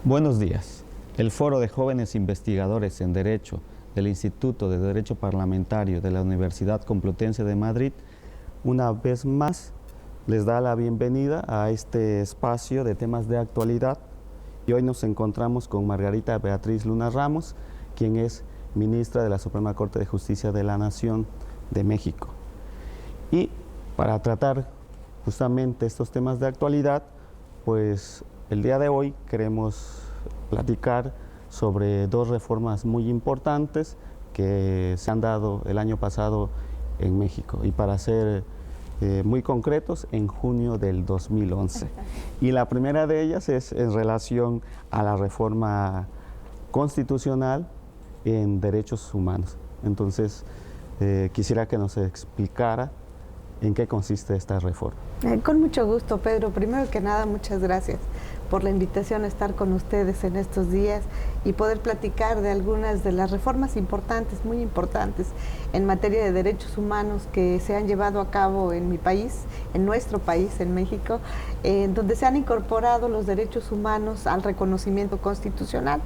Buenos días. El Foro de Jóvenes Investigadores en Derecho del Instituto de Derecho Parlamentario de la Universidad Complutense de Madrid, una vez más les da la bienvenida a este espacio de temas de actualidad. Y hoy nos encontramos con Margarita Beatriz Luna Ramos, quien es ministra de la Suprema Corte de Justicia de la Nación de México. Y para tratar justamente estos temas de actualidad, pues el día de hoy queremos platicar sobre dos reformas muy importantes que se han dado el año pasado en México, y para ser muy concretos, en junio del 2011. Y la primera de ellas es en relación a la reforma constitucional en derechos humanos. Entonces, quisiera que nos explicara en qué consiste esta reforma. Con mucho gusto, Pedro. Primero que nada, muchas gracias por la invitación a estar con ustedes en estos días y poder platicar de algunas de las reformas importantes, muy importantes, en materia de derechos humanos que se han llevado a cabo en mi país, en nuestro país, en México, donde se han incorporado los derechos humanos al reconocimiento constitucional.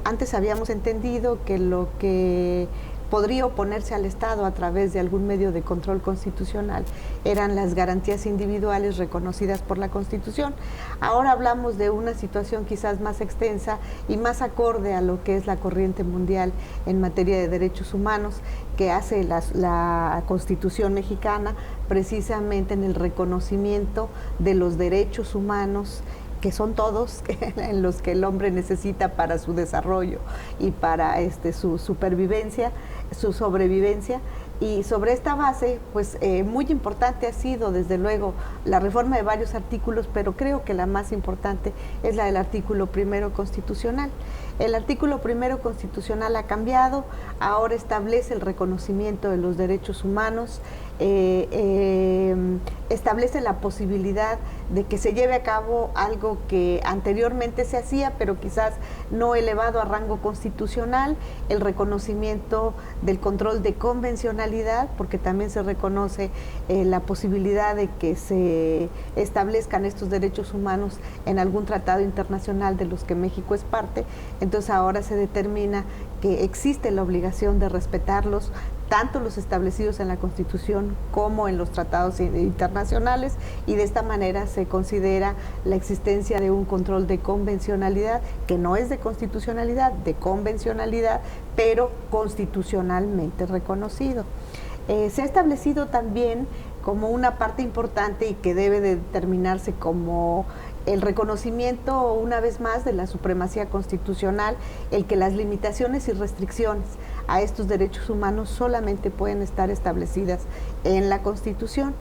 Antes habíamos entendido que lo que podría oponerse al Estado a través de algún medio de control constitucional eran las garantías individuales reconocidas por la Constitución. Ahora hablamos de una situación quizás más extensa y más acorde a lo que es la corriente mundial en materia de derechos humanos, que hace la Constitución mexicana precisamente en el reconocimiento de los derechos humanos, que son todos en los que el hombre necesita para su desarrollo y para su supervivencia, su sobrevivencia. Y sobre esta base, pues muy importante ha sido, desde luego, la reforma de varios artículos, pero creo que la más importante es la del artículo 1 constitucional. El artículo 1 constitucional ha cambiado, ahora establece el reconocimiento de los derechos humanos, establece la posibilidad de que se lleve a cabo algo que anteriormente se hacía, pero quizás no elevado a rango constitucional, el reconocimiento del control de convencionalidad, porque también se reconoce la posibilidad de que se establezcan estos derechos humanos en algún tratado internacional de los que México es parte. Entonces ahora se determina que existe la obligación de respetarlos, tanto los establecidos en la Constitución como en los tratados internacionales, y de esta manera se considera la existencia de un control de convencionalidad, que no es de constitucionalidad, de convencionalidad, pero constitucionalmente reconocido. Se ha establecido también como una parte importante y que debe de determinarse como el reconocimiento, una vez más, de la supremacía constitucional, el que las limitaciones y restricciones a estos derechos humanos solamente pueden estar establecidas en la Constitución.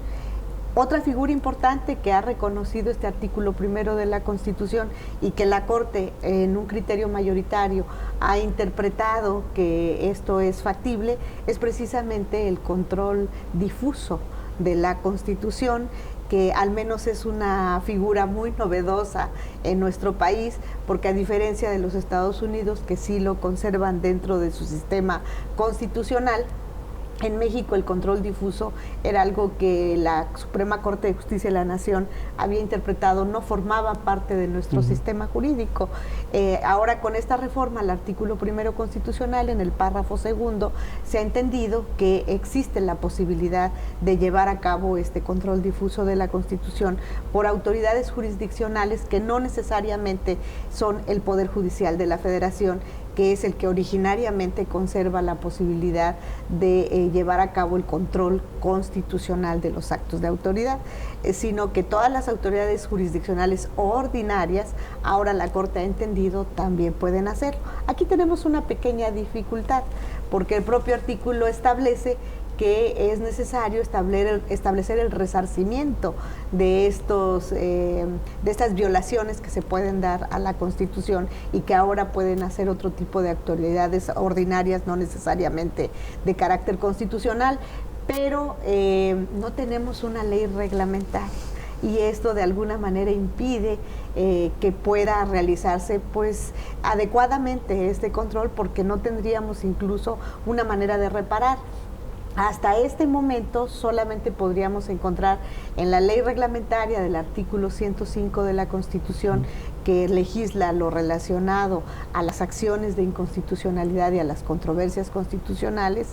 Otra figura importante que ha reconocido este artículo 1 de la Constitución y que la Corte, en un criterio mayoritario, ha interpretado que esto es factible, es precisamente el control difuso de la Constitución, que al menos es una figura muy novedosa en nuestro país, porque a diferencia de los Estados Unidos, que sí lo conservan dentro de su sistema constitucional, en México el control difuso era algo que la Suprema Corte de Justicia de la Nación había interpretado, no formaba parte de nuestro sistema jurídico. Ahora, con esta reforma al artículo 1 constitucional, en el párrafo 2, se ha entendido que existe la posibilidad de llevar a cabo este control difuso de la Constitución por autoridades jurisdiccionales que no necesariamente son el Poder Judicial de la Federación, que es el que originariamente conserva la posibilidad de llevar a cabo el control constitucional de los actos de autoridad, sino que todas las autoridades jurisdiccionales ordinarias, ahora la Corte ha entendido, también pueden hacerlo. Aquí tenemos una pequeña dificultad, porque el propio artículo establece que es necesario establecer el resarcimiento de estas violaciones que se pueden dar a la Constitución y que ahora pueden hacer otro tipo de autoridades ordinarias, no necesariamente de carácter constitucional, pero no tenemos una ley reglamentaria, y esto de alguna manera impide que pueda realizarse pues adecuadamente este control, porque no tendríamos incluso una manera de reparar. Hasta este momento solamente podríamos encontrar en la ley reglamentaria del artículo 105 de la Constitución que legisla lo relacionado a las acciones de inconstitucionalidad y a las controversias constitucionales,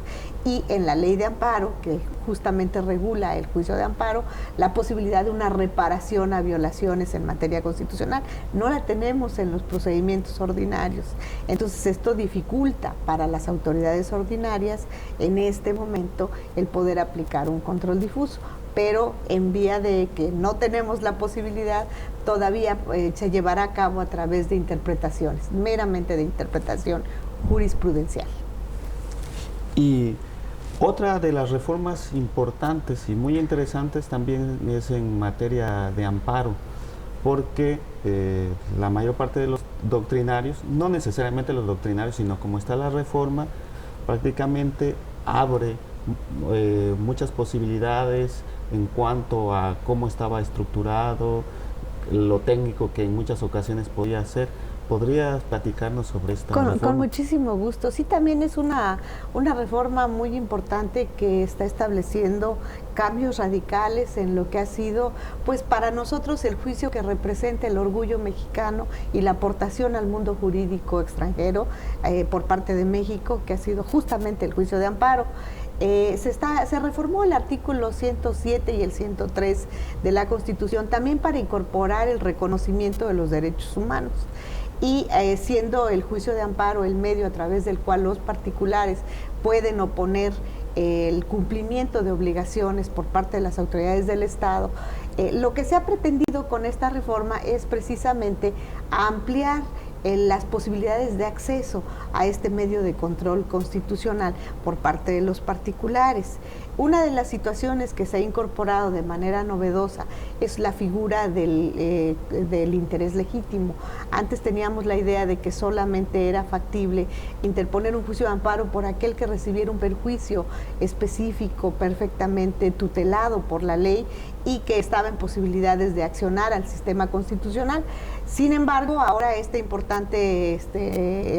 y en la ley de amparo, que justamente regula el juicio de amparo, la posibilidad de una reparación a violaciones en materia constitucional. No la tenemos en los procedimientos ordinarios. Entonces esto dificulta para las autoridades ordinarias en este momento el poder aplicar un control difuso, pero en vía de que no tenemos la posibilidad, todavía se llevará a cabo a través de interpretaciones, meramente de interpretación jurisprudencial. Y otra de las reformas importantes y muy interesantes también es en materia de amparo, porque la mayor parte de los doctrinarios, no necesariamente los doctrinarios, sino como está la reforma, prácticamente abre muchas posibilidades en cuanto a cómo estaba estructurado, lo técnico que en muchas ocasiones podía hacer. ¿Podrías platicarnos sobre esta reforma? Con muchísimo gusto. Sí, también es una reforma muy importante que está estableciendo cambios radicales en lo que ha sido, pues para nosotros, el juicio que representa el orgullo mexicano y la aportación al mundo jurídico extranjero por parte de México, que ha sido justamente el juicio de amparo. Se reformó el artículo 107 y el 103 de la Constitución también para incorporar el reconocimiento de los derechos humanos. Y siendo el juicio de amparo el medio a través del cual los particulares pueden oponer el cumplimiento de obligaciones por parte de las autoridades del Estado, lo que se ha pretendido con esta reforma es precisamente ampliar las posibilidades de acceso a este medio de control constitucional por parte de los particulares. Una de las situaciones que se ha incorporado de manera novedosa es la figura del interés legítimo. Antes teníamos la idea de que solamente era factible interponer un juicio de amparo por aquel que recibiera un perjuicio específico, perfectamente tutelado por la ley y que estaba en posibilidades de accionar al sistema constitucional. Sin embargo, ahora esta importante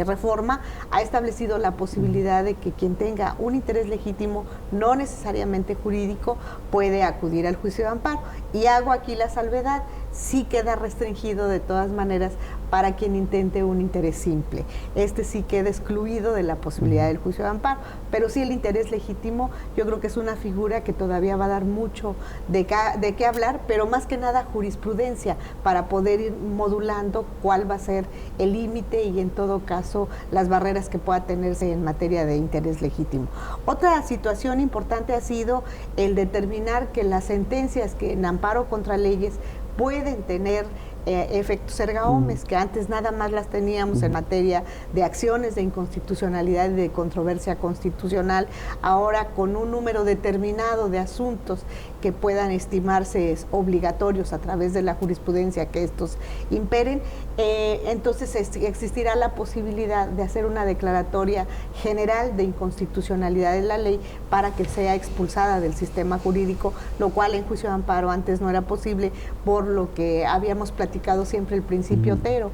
reforma ha establecido la posibilidad de que quien tenga un interés legítimo, no necesariamente jurídico, puede acudir al juicio de amparo. Y hago aquí la salvedad, sí queda restringido de todas maneras para quien intente un interés simple. Este sí queda excluido de la posibilidad del juicio de amparo, pero sí el interés legítimo, yo creo que es una figura que todavía va a dar mucho de qué hablar, pero más que nada jurisprudencia para poder ir modulando cuál va a ser el límite y en todo caso las barreras que pueda tenerse en materia de interés legítimo. Otra situación importante ha sido el determinar que las sentencias que en amparo contra leyes pueden tener efectos erga omnes, que antes nada más las teníamos en materia de acciones de inconstitucionalidad y de controversia constitucional. Ahora, con un número determinado de asuntos que puedan estimarse obligatorios a través de la jurisprudencia que estos imperen, entonces existirá la posibilidad de hacer una declaratoria general de inconstitucionalidad de la ley para que sea expulsada del sistema jurídico, lo cual en juicio de amparo antes no era posible, por lo que habíamos platicado siempre el principio Otero.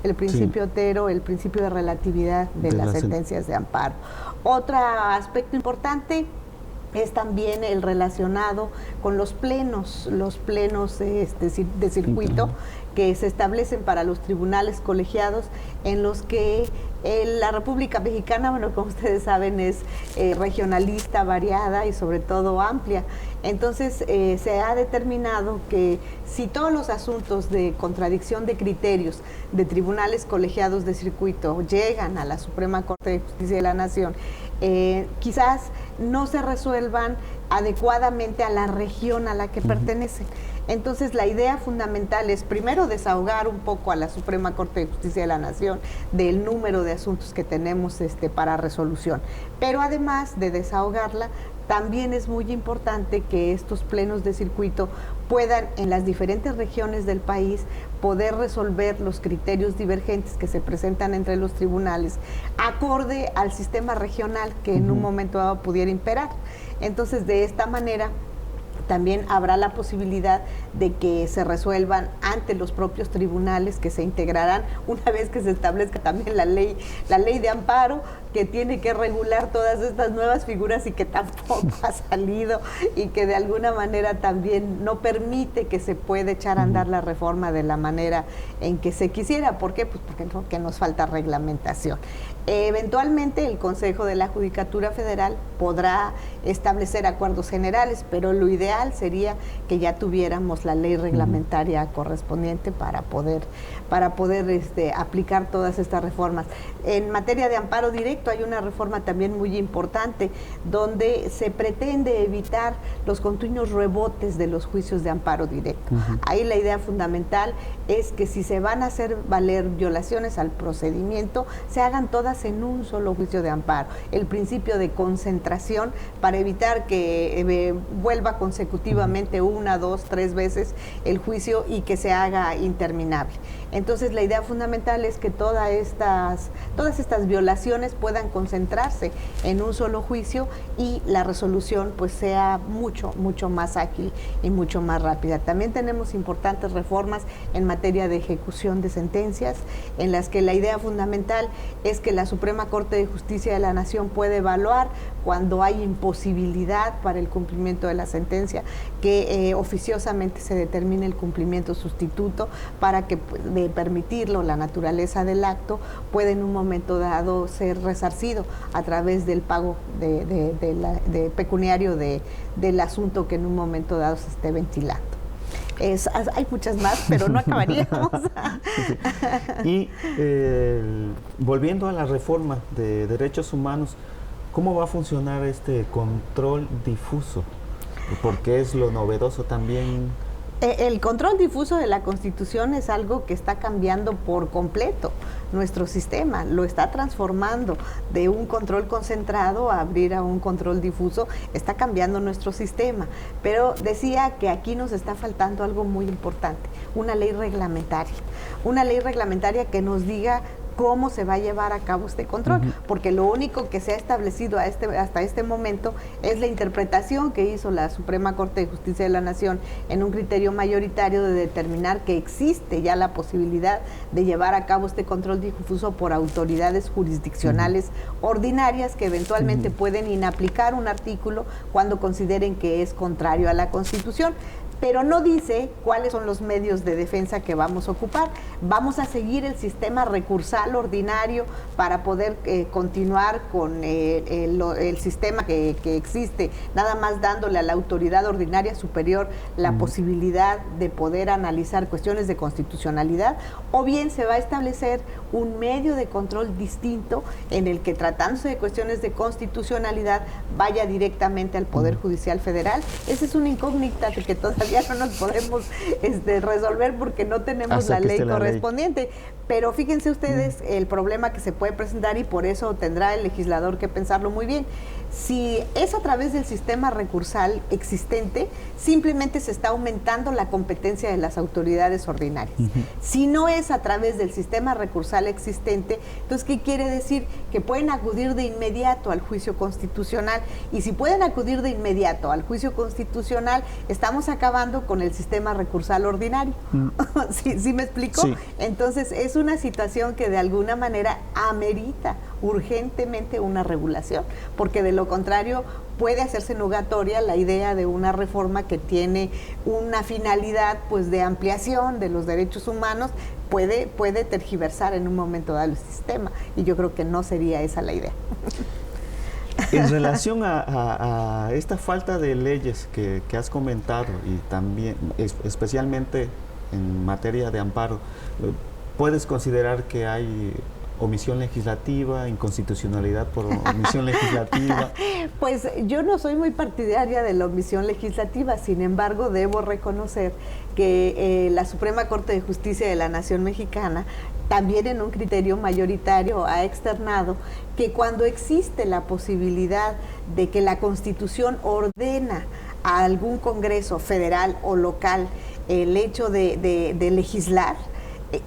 El principio Otero, el principio de relatividad de las sentencias de amparo. Otro aspecto importante es también el relacionado con los plenos de circuito que se establecen para los tribunales colegiados, en los que la República Mexicana, bueno, como ustedes saben, es regionalista, variada y sobre todo amplia. Entonces se ha determinado que si todos los asuntos de contradicción de criterios de tribunales colegiados de circuito llegan a la Suprema Corte de Justicia de la Nación, quizás no se resuelvan adecuadamente a la región a la que pertenecen. Entonces la idea fundamental es primero desahogar un poco a la Suprema Corte de Justicia de la Nación del número de asuntos que tenemos para resolución, pero además de desahogarla, también es muy importante que estos plenos de circuito puedan en las diferentes regiones del país poder resolver los criterios divergentes que se presentan entre los tribunales acorde al sistema regional que en un momento dado pudiera imperar. Entonces, de esta manera también habrá la posibilidad de que se resuelvan ante los propios tribunales que se integrarán una vez que se establezca también la ley de amparo, que tiene que regular todas estas nuevas figuras y que tampoco ha salido y que de alguna manera también no permite que se pueda echar a andar la reforma de la manera en que se quisiera. ¿Por qué? Pues porque nos falta reglamentación. Eventualmente el Consejo de la Judicatura Federal podrá establecer acuerdos generales, pero lo ideal sería que ya tuviéramos la ley reglamentaria correspondiente para poder aplicar todas estas reformas. En materia de amparo directo hay una reforma también muy importante donde se pretende evitar los continuos rebotes de los juicios de amparo directo. Ahí la idea fundamental es que si se van a hacer valer violaciones al procedimiento, se hagan todas en un solo juicio de amparo. El principio de concentración para evitar que vuelva consecutivamente 1, 2, 3 veces el juicio y que se haga interminable. Entonces la idea fundamental es que todas estas violaciones puedan concentrarse en un solo juicio y la resolución pues sea mucho más ágil y mucho más rápida. También tenemos importantes reformas en materia de ejecución de sentencias, en las que la idea fundamental es que la Suprema Corte de Justicia de la Nación puede evaluar cuando hay imposibilidad para el cumplimiento de la sentencia, que oficiosamente se determine el cumplimiento sustituto para que, de permitirlo, la naturaleza del acto puede en un momento dado ser resarcido a través del pago de pecuniario del asunto que en un momento dado se esté ventilando. Hay muchas más, pero no acabaríamos. Y volviendo a la reforma de derechos humanos, ¿cómo va a funcionar este control difuso? Porque es lo novedoso también. El control difuso de la Constitución es algo que está cambiando por completo nuestro sistema, lo está transformando de un control concentrado a abrir a un control difuso, está cambiando nuestro sistema. Pero decía que aquí nos está faltando algo muy importante, una ley reglamentaria que nos diga cómo se va a llevar a cabo este control, porque lo único que se ha establecido hasta este momento es la interpretación que hizo la Suprema Corte de Justicia de la Nación en un criterio mayoritario de determinar que existe ya la posibilidad de llevar a cabo este control difuso por autoridades jurisdiccionales ordinarias que eventualmente pueden inaplicar un artículo cuando consideren que es contrario a la Constitución. Pero no dice cuáles son los medios de defensa que vamos a ocupar. Vamos a seguir el sistema recursal ordinario para poder continuar con el sistema que existe, nada más dándole a la autoridad ordinaria superior la posibilidad de poder analizar cuestiones de constitucionalidad, o bien se va a establecer un medio de control distinto en el que, tratándose de cuestiones de constitucionalidad, vaya directamente al Poder Judicial Federal. Esa es una incógnita que todavía no nos podemos resolver porque no tenemos la ley correspondiente. Pero fíjense ustedes el problema que se puede presentar, y por eso tendrá el legislador que pensarlo muy bien. Si es a través del sistema recursal existente, simplemente se está aumentando la competencia de las autoridades ordinarias. Si no es a través del sistema recursal existente, entonces, ¿qué quiere decir? Que pueden acudir de inmediato al juicio constitucional, y si pueden acudir de inmediato al juicio constitucional, estamos acabando con el sistema recursal ordinario. ¿Sí me explico? Sí. Entonces, es una situación que de alguna manera amerita urgentemente una regulación, porque de lo contrario puede hacerse nugatoria la idea de una reforma que tiene una finalidad pues de ampliación de los derechos humanos, puede tergiversar en un momento dado el sistema, y yo creo que no sería esa la idea. En relación a esta falta de leyes que has comentado, y también especialmente en materia de amparo, ¿puedes considerar que hay omisión legislativa, inconstitucionalidad por omisión legislativa? Pues yo no soy muy partidaria de la omisión legislativa, sin embargo debo reconocer que la Suprema Corte de Justicia de la Nación Mexicana también en un criterio mayoritario ha externado que cuando existe la posibilidad de que la Constitución ordena a algún Congreso federal o local el hecho de legislar,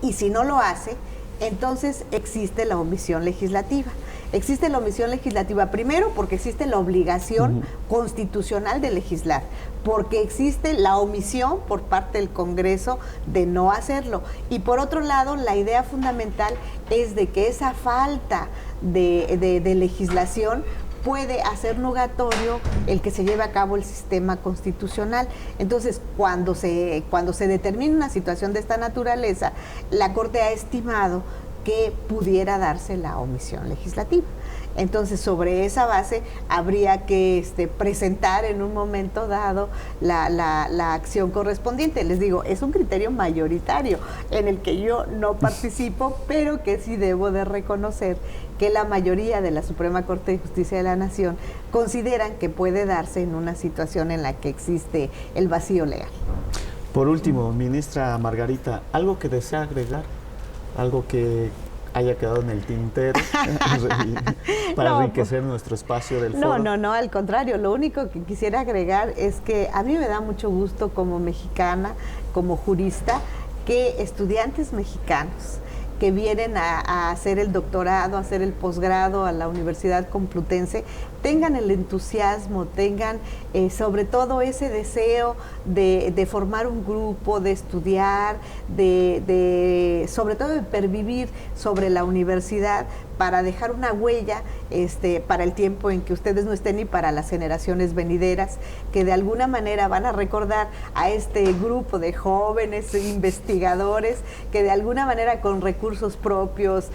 y si no lo hace, entonces existe la omisión legislativa. Existe la omisión legislativa, primero porque existe la obligación constitucional de legislar, porque existe la omisión por parte del Congreso de no hacerlo. Y por otro lado, la idea fundamental es de que esa falta de legislación puede hacer nugatorio el que se lleve a cabo el sistema constitucional. Entonces, cuando se determina una situación de esta naturaleza, la Corte ha estimado que pudiera darse la omisión legislativa. Entonces, sobre esa base habría que presentar en un momento dado la acción correspondiente. Les digo, es un criterio mayoritario en el que yo no participo, pero que sí debo de reconocer que la mayoría de la Suprema Corte de Justicia de la Nación consideran que puede darse en una situación en la que existe el vacío legal. Por último, ministra Margarita, ¿algo que desea agregar? ¿Algo que haya quedado en el tintero para enriquecer nuestro espacio del foro? No, al contrario, lo único que quisiera agregar es que a mí me da mucho gusto como mexicana, como jurista, que estudiantes mexicanos que vienen a hacer el doctorado, a hacer el posgrado a la Universidad Complutense, tengan el entusiasmo, tengan sobre todo ese deseo de formar un grupo, de estudiar, sobre todo de pervivir sobre la universidad para dejar una huella para el tiempo en que ustedes no estén y para las generaciones venideras, que de alguna manera van a recordar a este grupo de jóvenes investigadores que de alguna manera con recursos propios,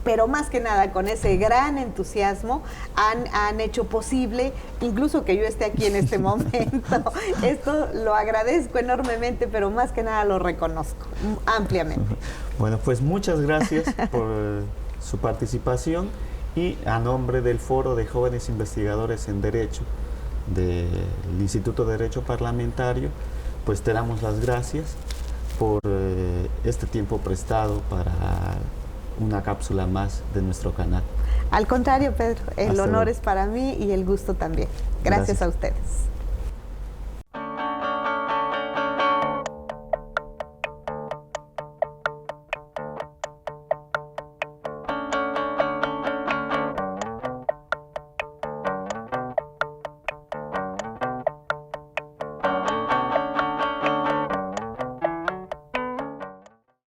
pero más que nada con ese gran entusiasmo han hecho posible incluso que yo esté aquí en este momento. Esto lo agradezco enormemente, pero más que nada lo reconozco ampliamente. Bueno, pues muchas gracias por su participación y a nombre del Foro de Jóvenes Investigadores en Derecho del Instituto de Derecho Parlamentario, pues te damos las gracias por este tiempo prestado para una cápsula más de nuestro canal. Al contrario, Pedro, el Hasta honor luego. es para mí y el gusto también. Gracias a ustedes.